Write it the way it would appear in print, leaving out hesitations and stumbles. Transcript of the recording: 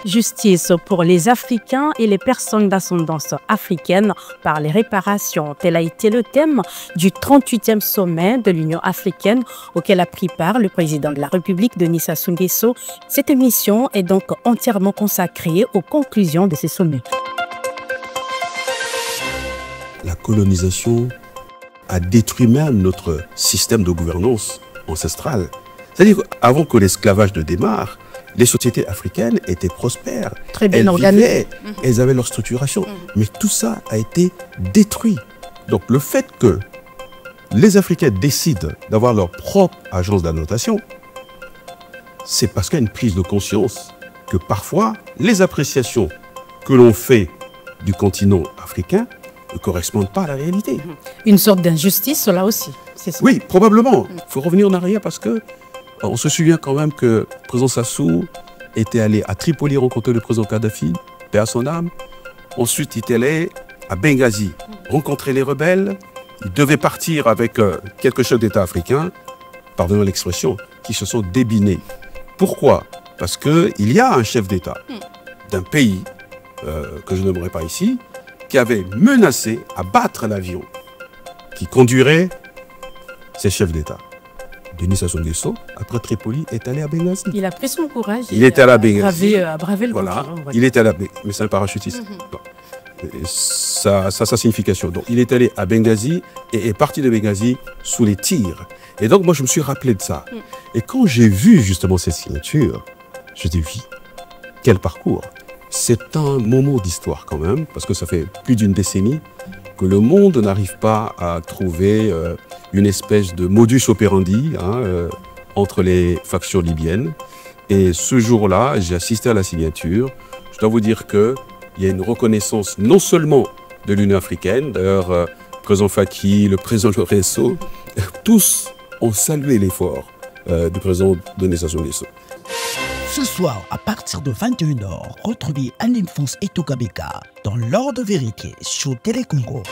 Justice pour les Africains et les personnes d'ascendance africaine par les réparations. Tel a été le thème du 38e sommet de l'Union africaine auquel a pris part le président de la République, Denis Sassou Nguesso. Cette émission est donc entièrement consacrée aux conclusions de ces sommets. La colonisation a détruit même notre système de gouvernance ancestrale. C'est-à-dire qu'avant que l'esclavage ne démarre, les sociétés africaines étaient prospères. Très bien organisées. Elles avaient leur structuration. Mais tout ça a été détruit. Donc le fait que les Africains décident d'avoir leur propre agence d'annotation, c'est parce qu'il y a une prise de conscience que parfois, les appréciations que l'on fait du continent africain ne correspondent pas à la réalité. Une sorte d'injustice, là aussi. Ça. Oui, probablement. Il faut revenir en arrière parce que on se souvient quand même que le président Sassou était allé à Tripoli rencontrer le président Kadhafi, paix à son âme. Ensuite, il était allé à Benghazi rencontrer les rebelles. Il devait partir avec quelques chefs d'État africains, pardonnez l'expression, qui se sont débinés. Pourquoi? Parce qu'il y a un chef d'État d'un pays, que je n'aimerais pas ici, qui avait menacé à battre l'avion qui conduirait ces chefs d'État. Denis Sassou Nguesso, après Tripoli, est allé à Benghazi. Il a pris son courage. Il était à la Benghazi. À braver le voilà. Il était à la mais c'est un parachutiste. Bon. Ça a sa signification. Donc, il est allé à Benghazi et est parti de Benghazi sous les tirs. Et donc, moi, je me suis rappelé de ça. Et quand j'ai vu justement cette signature, je dis oui, quel parcours. C'est un moment d'histoire quand même, parce que ça fait plus d'une décennie que le monde n'arrive pas à trouver une espèce de modus operandi entre les factions libyennes. Et ce jour-là, j'ai assisté à la signature. Je dois vous dire qu'il y a une reconnaissance non seulement de l'Union africaine, d'ailleurs, le président Faki, le président Lorenzo, tous ont salué l'effort du président Denis Sassou Nguesso. Ce soir, à partir de 21h, retrouvez Anne-Alphonse Etogabeka dans l'Heure de vérité sur Télé Congo.